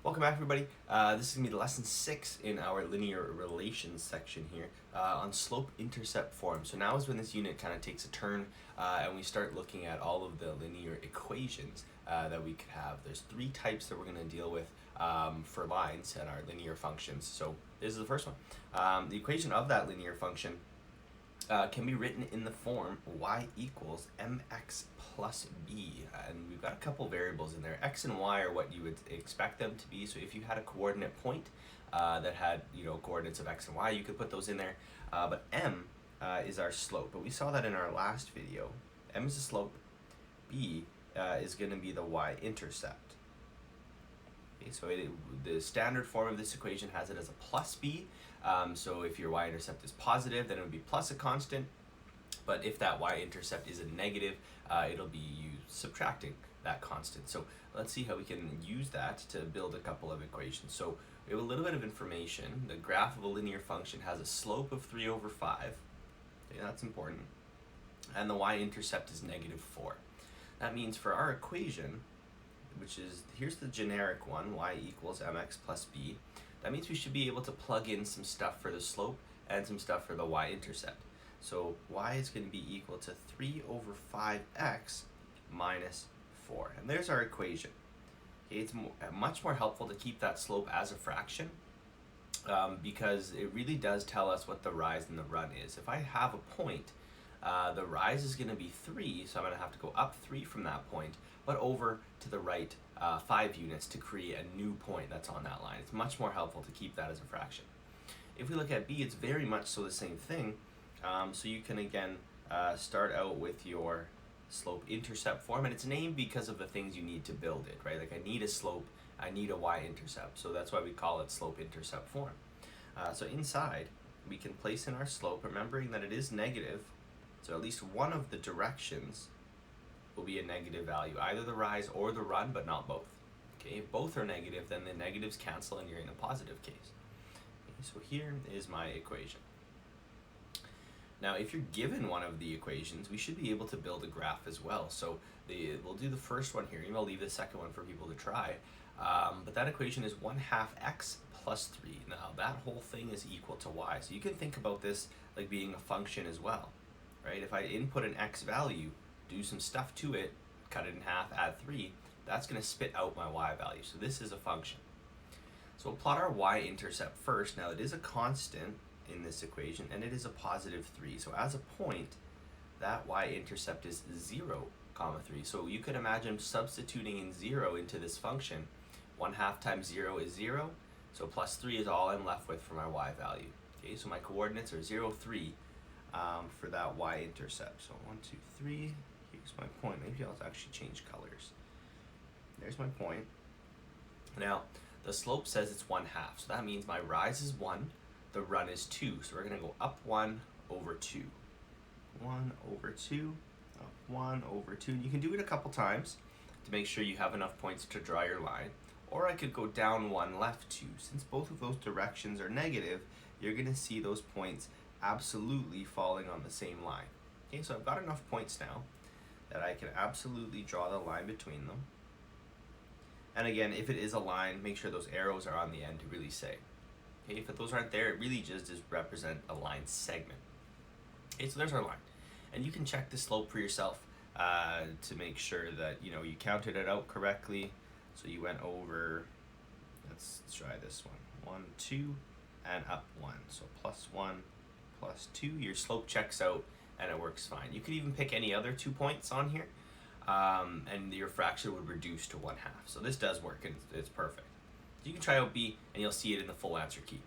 Welcome back, everybody. This is going to be lesson 6 in our linear relations section here on slope-intercept form. So now is when this unit kind of takes a turn and we start looking at all of the linear equations that we could have. There's 3 types that we're going to deal with for lines and our linear functions. So this is the first one. The equation of that linear function can be written in the form y equals mx plus b, and we've got a couple variables in there. X and y are what you would expect them to be, so if you had a coordinate point that had coordinates of x and y, you could put those in there, but m is our slope, but we saw that in our last video. M is the slope, b is going to be the y-intercept. Okay, so the standard form of this equation has it as a plus b. So if your y-intercept is positive, then it would be plus a constant. But if that y-intercept is a negative, it'll be you subtracting that constant. So let's see how we can use that to build a couple of equations. So we have a little bit of information. The graph of a linear function has a slope of 3 over 5. Okay, that's important. And the y-intercept is negative 4. That means for our equation, which is, here's the generic one, y equals mx plus b. That means we should be able to plug in some stuff for the slope and some stuff for the y-intercept. So y is going to be equal to 3 over 5x minus 4. And there's our equation. Okay, it's much more helpful to keep that slope as a fraction because it really does tell us what the rise and the run is. If I have a point, the rise is going to be 3, so I'm going to have to go up 3 from that point, but over to the right 5 units to create a new point that's on that line. It's much more helpful to keep that as a fraction. If we look at b, it's very much so the same thing. So you can again start out with your slope-intercept form, and it's named because of the things you need to build it, right? Like I need a slope, I need a y-intercept, so that's why we call it slope-intercept form. So inside, we can place in our slope, remembering that it is negative, so at least one of the directions will be a negative value, either the rise or the run, but not both. Okay, if both are negative, then the negatives cancel and you're in a positive case. Okay, so here is my equation. Now, if you're given one of the equations, we should be able to build a graph as well. So we'll do the first one here, and I'll leave the second one for people to try. But that equation is 1/2 x plus 3. Now, that whole thing is equal to y. So you can think about this like being a function as well, right? If I input an x value, do some stuff to it, cut it in half, add 3, that's going to spit out my y value. So this is a function. So we'll plot our y-intercept first. Now, it is a constant in this equation, and it is a positive 3. So as a point, that y-intercept is 0, 3. So you could imagine substituting in 0 into this function. 1/2 times 0 is 0, so plus 3 is all I'm left with for my y value. Okay, so my coordinates are 0, 3 for that y-intercept. So 1, 2, 3, here's my point. Maybe I'll actually change colors. There's my point. Now, the slope says it's 1/2, so that means my rise is 1, the run is 2. So we're going to go up 1 over 2. 1 over 2, up 1 over 2. You can do it a couple times to make sure you have enough points to draw your line. Or I could go down 1, left 2. Since both of those directions are negative, you're going to see those points absolutely falling on the same line. Okay, so I've got enough points now that I can absolutely draw the line between them. And again, if it is a line, make sure those arrows are on the end to really say. Okay, if those aren't there, it really just represent a line segment. Okay, so there's our line. And you can check the slope for yourself to make sure that you counted it out correctly. So you went over, let's try this one, 1, 2, and up 1. So plus 1, plus 2, your slope checks out and it works fine. You could even pick any other 2 points on here and your fraction would reduce to 1/2. So this does work and it's perfect. You can try out B and you'll see it in the full answer key.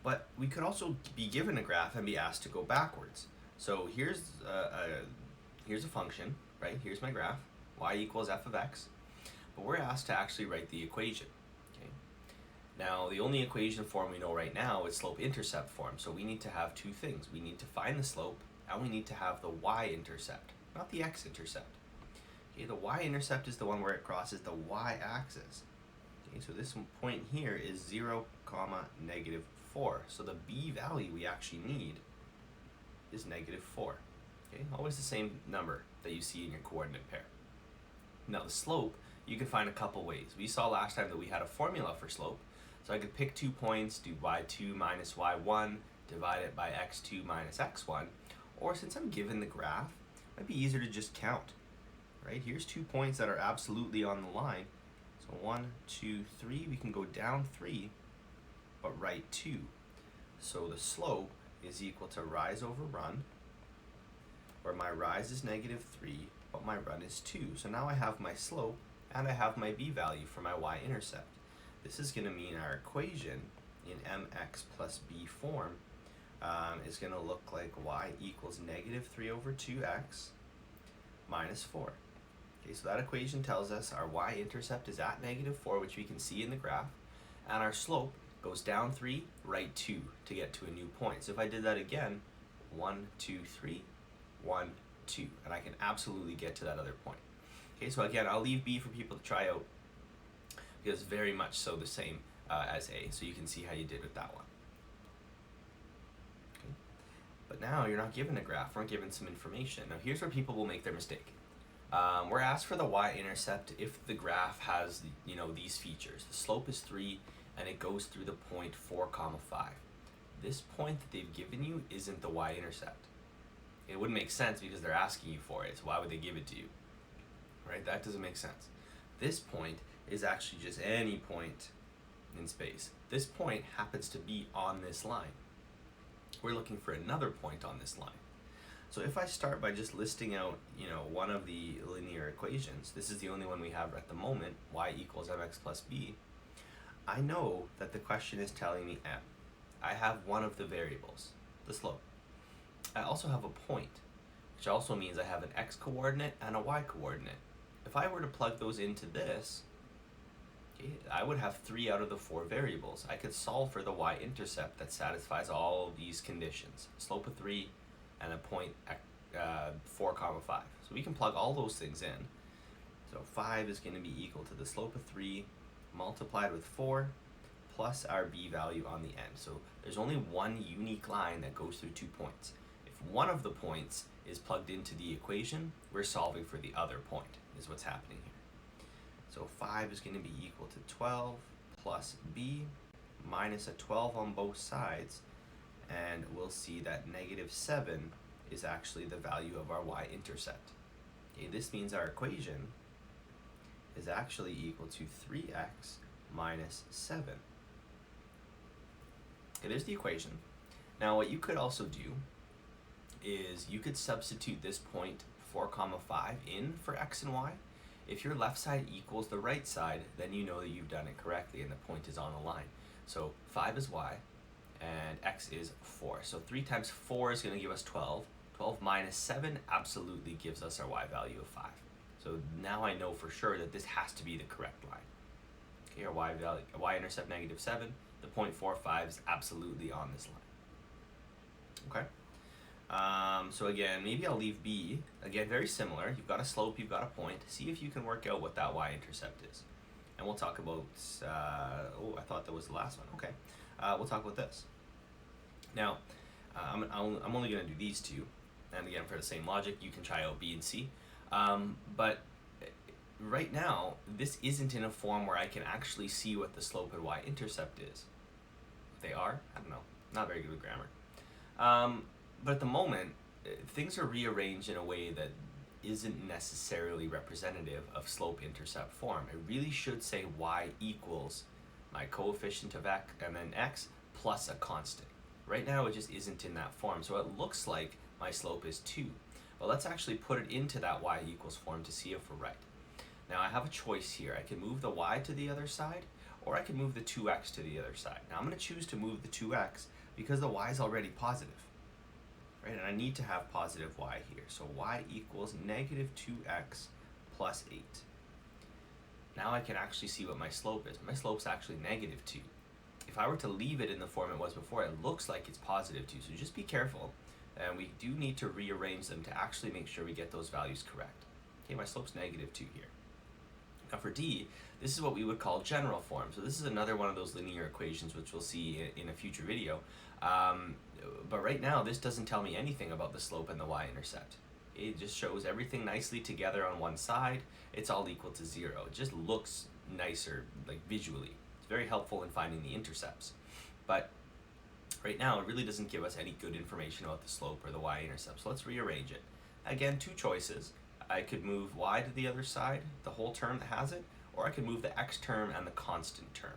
But we could also be given a graph and be asked to go backwards. So here's a function, right? Here's my graph, y equals f of x. But we're asked to actually write the equation. Okay. Now, the only equation form we know right now is slope-intercept form. So we need to have 2 things. We need to find the slope and we need to have the y-intercept, not the x-intercept. Okay, the y-intercept is the one where it crosses the y-axis. Okay, so this point here is 0, negative 4. So the b value we actually need is negative 4. Okay, always the same number that you see in your coordinate pair. Now the slope you can find a couple ways. We saw last time that we had a formula for slope, so I could pick 2 points, do y2 minus y1, divide it by x2 minus x1, or since I'm given the graph, it might be easier to just count. Right, here's 2 points that are absolutely on the line. So 1, 2, 3, we can go down 3, but right 2. So the slope is equal to rise over run, where my rise is -3, but my run is 2. So now I have my slope and I have my b value for my y-intercept. This is going to mean our equation in mx plus b form is going to look like y equals -3 over 2x minus 4. Okay, so that equation tells us our y-intercept is at -4, which we can see in the graph, and our slope goes down 3, right 2 to get to a new point. So if I did that again, 1, 2, 3, 1, 2, and I can absolutely get to that other point. Okay, so again, I'll leave B for people to try out because it's very much so the same as A, so you can see how you did with that one. Okay. But now you're not given a graph, we're given some information. Now here's where people will make their mistake. We're asked for the y-intercept if the graph has, these features. The slope is 3 and it goes through the point 4, 5. This point that they've given you isn't the y-intercept. It wouldn't make sense because they're asking you for it, so why would they give it to you? Right? That doesn't make sense. This point is actually just any point in space. This point happens to be on this line. We're looking for another point on this line. So if I start by just listing out, one of the linear equations, this is the only one we have at the moment, y equals mx plus b, I know that the question is telling me m. I have one of the variables, the slope. I also have a point, which also means I have an x coordinate and a y coordinate. If I were to plug those into this, okay, I would have 3 out of the 4 variables. I could solve for the y-intercept that satisfies all of these conditions. Slope of 3 and a point 4, 5. So we can plug all those things in. So 5 is going to be equal to the slope of 3 multiplied with 4 plus our b value on the end. So there's only one unique line that goes through 2 points. If one of the points is plugged into the equation, we're solving for the other point, is what's happening here. So 5 is going to be equal to 12 plus b minus a 12 on both sides, and we'll see that -7 is actually the value of our y-intercept. Okay, this means our equation is actually equal to 3x minus 7. Okay, there's the equation. Now what you could also do is you could substitute this point 4, 5 in for x and y. If your left side equals the right side, then you know that you've done it correctly and the point is on the line. So 5 is y and x is 4. So 3 times 4 is going to give us 12. 12 minus 7 absolutely gives us our y value of 5. So now I know for sure that this has to be the correct line. Okay, our y value, y-intercept -7, the 0.45 is absolutely on this line. Okay. So again, maybe I'll leave B. Again, very similar. You've got a slope, you've got a point. See if you can work out what that y-intercept is. And we'll talk about, I thought that was the last one. Okay. We'll talk about this. Now, I'm only going to do these two. And again, for the same logic, you can try out B and C. But right now, this isn't in a form where I can actually see what the slope and y-intercept is. They are? I don't know. Not very good with grammar. But at the moment, things are rearranged in a way that isn't necessarily representative of slope-intercept form. It really should say y equals my coefficient of x and then x plus a constant. Right now it just isn't in that form, so it looks like my slope is 2. But let's actually put it into that y equals form to see if we're right. Now I have a choice here. I can move the y to the other side, or I can move the 2x to the other side. Now I'm going to choose to move the 2x because the y is already positive. Right, and I need to have positive y here. So y equals -2x plus 8. Now I can actually see what my slope is. My slope's actually -2. If I were to leave it in the form it was before, it looks like it's +2. So just be careful. And we do need to rearrange them to actually make sure we get those values correct. Okay, my slope's -2 here. Now for D, this is what we would call general form. So this is another one of those linear equations which we'll see in a future video. But right now, this doesn't tell me anything about the slope and the y-intercept. It just shows everything nicely together on one side. It's all equal to 0. It just looks nicer, like visually. It's very helpful in finding the intercepts. But right now, it really doesn't give us any good information about the slope or the y-intercept. So let's rearrange it. Again, two choices. I could move y to the other side, the whole term that has it, or I could move the x term and the constant term.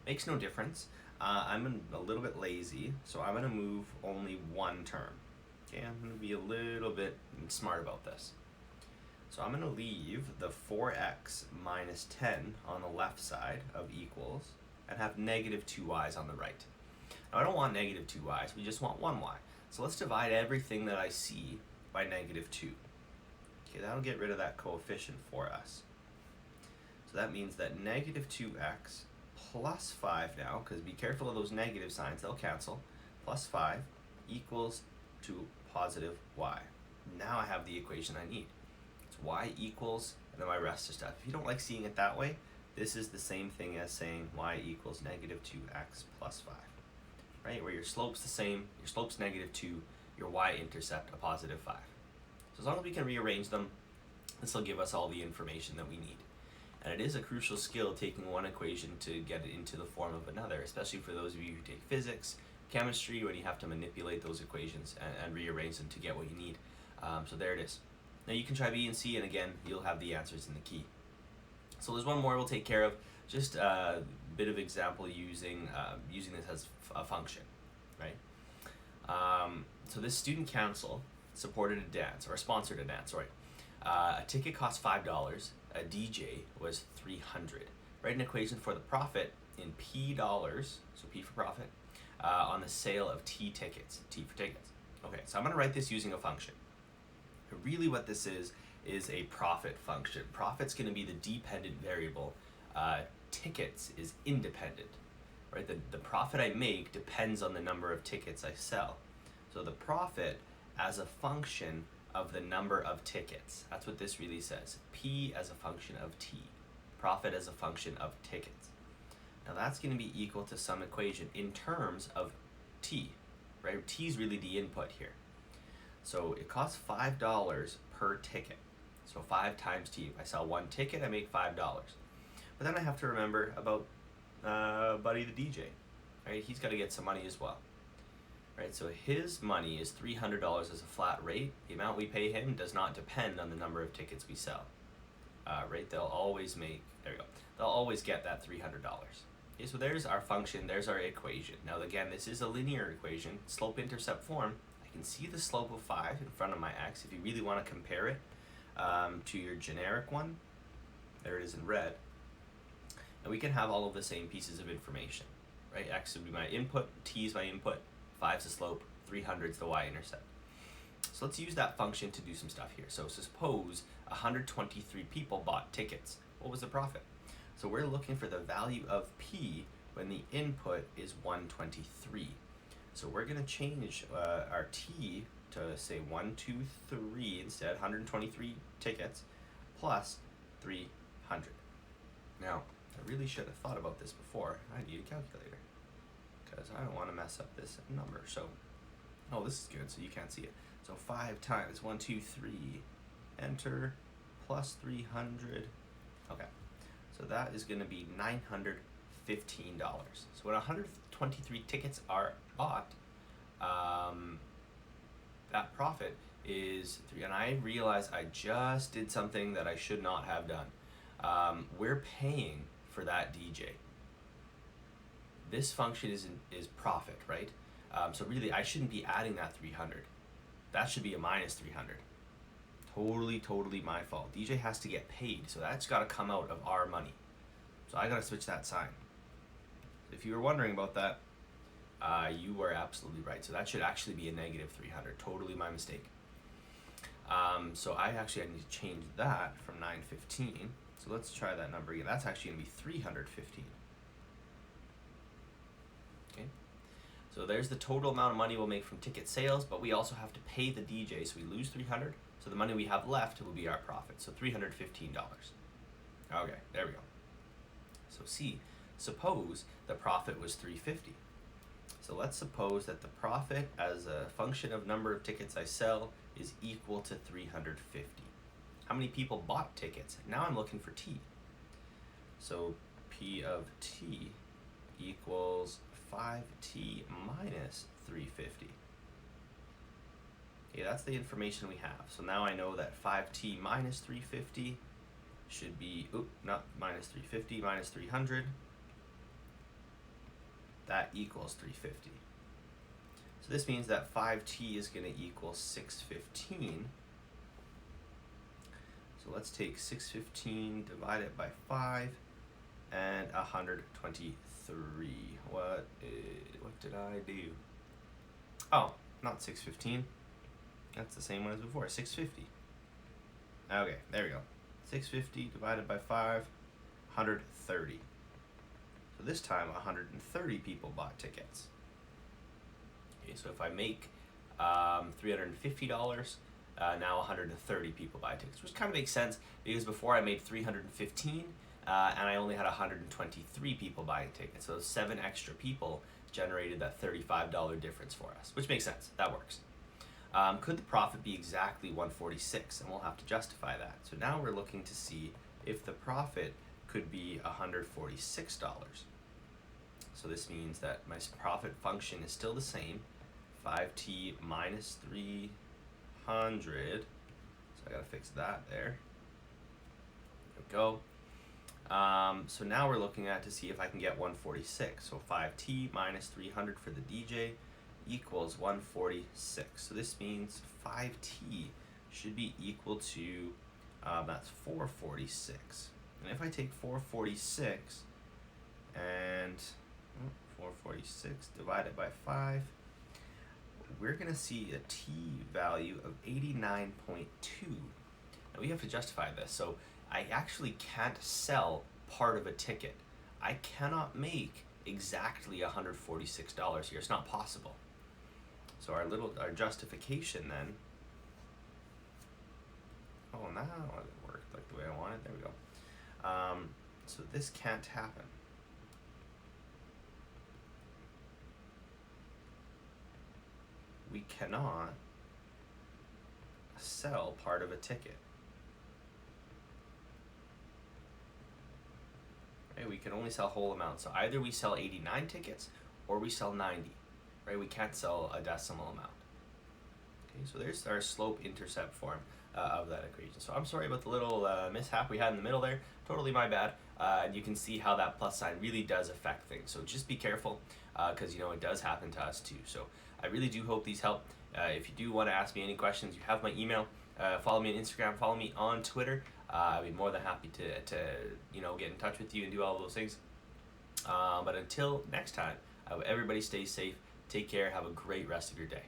Makes no difference. I'm a little bit lazy, so I'm going to move only one term. Okay, I'm going to be a little bit smart about this. So I'm going to leave the 4x minus 10 on the left side of equals and have negative 2y's on the right. Now I don't want negative 2y's, we just want 1y. So let's divide everything that I see by negative 2. Okay, that'll get rid of that coefficient for us. So that means that negative 2x plus 5 now, because be careful of those negative signs, they'll cancel, plus 5 equals to positive y. Now I have the equation I need. It's y equals, and then my rest of stuff. If you don't like seeing it that way, this is the same thing as saying y equals negative 2x plus 5. Right, where your slope's the same, your slope's negative 2, your y-intercept a positive 5. So as long as we can rearrange them, this will give us all the information that we need. And it is a crucial skill taking one equation to get it into the form of another, especially for those of you who take physics, chemistry, when you have to manipulate those equations and rearrange them to get what you need. So there it is. Now you can try B and C, and again, you'll have the answers in the key. So there's one more we'll take care of, just a bit of example using this as a function, right? So this student council supported a dance, or sponsored a dance, sorry. A ticket cost $5, a DJ was $300. Write an equation for the profit in P dollars, so P for profit, on the sale of T tickets, T for tickets. Okay, so I'm gonna write this using a function. Really what this is a profit function. Profit's gonna be the dependent variable. Tickets is independent, right? The profit I make depends on the number of tickets I sell. So the profit as a function of the number of tickets. That's what this really says. P as a function of T. Profit as a function of tickets. Now that's going to be equal to some equation in terms of T, right? T is really the input here. So it costs $5 per ticket. So 5 times T. If I sell one ticket, I make $5. But then I have to remember about Buddy the DJ, right? He's got to get some money as well. Right, so his money is $300 as a flat rate. The amount we pay him does not depend on the number of tickets we sell. Right, they'll always make, there we go, they'll always get that $300. Okay, so there's our function, there's our equation. Now again, this is a linear equation, slope-intercept form. I can see the slope of 5 in front of my x. If you really want to compare it to your generic one, there it is in red. And we can have all of the same pieces of information. Right, x would be my input, t is my input, 5's the slope, 300's the y-intercept. So let's use that function to do some stuff here. So suppose 123 people bought tickets. What was the profit? So we're looking for the value of P when the input is 123. So we're going to change our T to say 123 instead, 123 tickets plus 300. Now, I really should have thought about this before. I need a calculator, because I don't want to mess up this number. So, oh, this is good, so you can't see it. So 5 times 123, enter, plus 300. Okay, so that is going to be $915. So when 123 tickets are bought, that profit is 3. And I realize I just did something that I should not have done. We're paying for that DJ. This function is profit, right? So really, I shouldn't be adding that 300. That should be a minus 300. Totally my fault. DJ has to get paid, so that's got to come out of our money. So I got to switch that sign. If you were wondering about that, you were absolutely right. So that should actually be a negative 300. Totally my mistake. So I need to change that from 915. So let's try that number again. That's actually going to be 315. Okay. So there's the total amount of money we'll make from ticket sales, but we also have to pay the DJ, so we lose 300. So the money we have left will be our profit. So $315. Okay, there we go. So C, suppose the profit was 350. So let's suppose that the profit as a function of number of tickets I sell is equal to 350. How many people bought tickets? Now I'm looking for T. So P of T equals 5T minus 350. Okay, that's the information we have. So now I know that 5T minus 350 should be, not minus 350, minus 300. That equals 350. So this means that 5T is going to equal 615. So let's take 615, divide it by 5, and 123. What did I do? Oh, not 615. That's the same one as before, 650. Okay, there we go. 650 divided by 5, 130. So this time 130 people bought tickets. Okay, so if I make $350, now 130 people buy tickets, which kind of makes sense because before I made 315 and I only had 123 people buying tickets. So 7 extra people generated that $35 difference for us, which makes sense. That works. Could the profit be exactly 146? And we'll have to justify that. So now we're looking to see if the profit could be $146. So this means that my profit function is still the same, 5T minus 300. So I gotta fix that there. There we go. So now we're looking at to see if I can get 146. So 5T minus 300 for the DJ equals 146. So this means 5T should be equal to, that's 446. And if I take 446 and 446 divided by 5, we're going to see a T value of 89.2. Now we have to justify this. So I actually can't sell part of a ticket. I cannot make exactly $146 here. It's not possible. So our justification then, now it worked like the way I wanted. There we go. So this can't happen. We cannot sell part of a ticket. Right? We can only sell whole amounts. So either we sell 89 tickets or we sell 90. Right? We can't sell a decimal amount. Okay, so there's our slope-intercept form of that equation. So I'm sorry about the little mishap we had in the middle there. Totally my bad. And you can see how that plus sign really does affect things. So just be careful because it does happen to us too. So I really do hope these help. If you do want to ask me any questions, you have my email. Follow me on Instagram. Follow me on Twitter. I'd be more than happy to get in touch with you and do all those things. But until next time, everybody stay safe. Take care. Have a great rest of your day.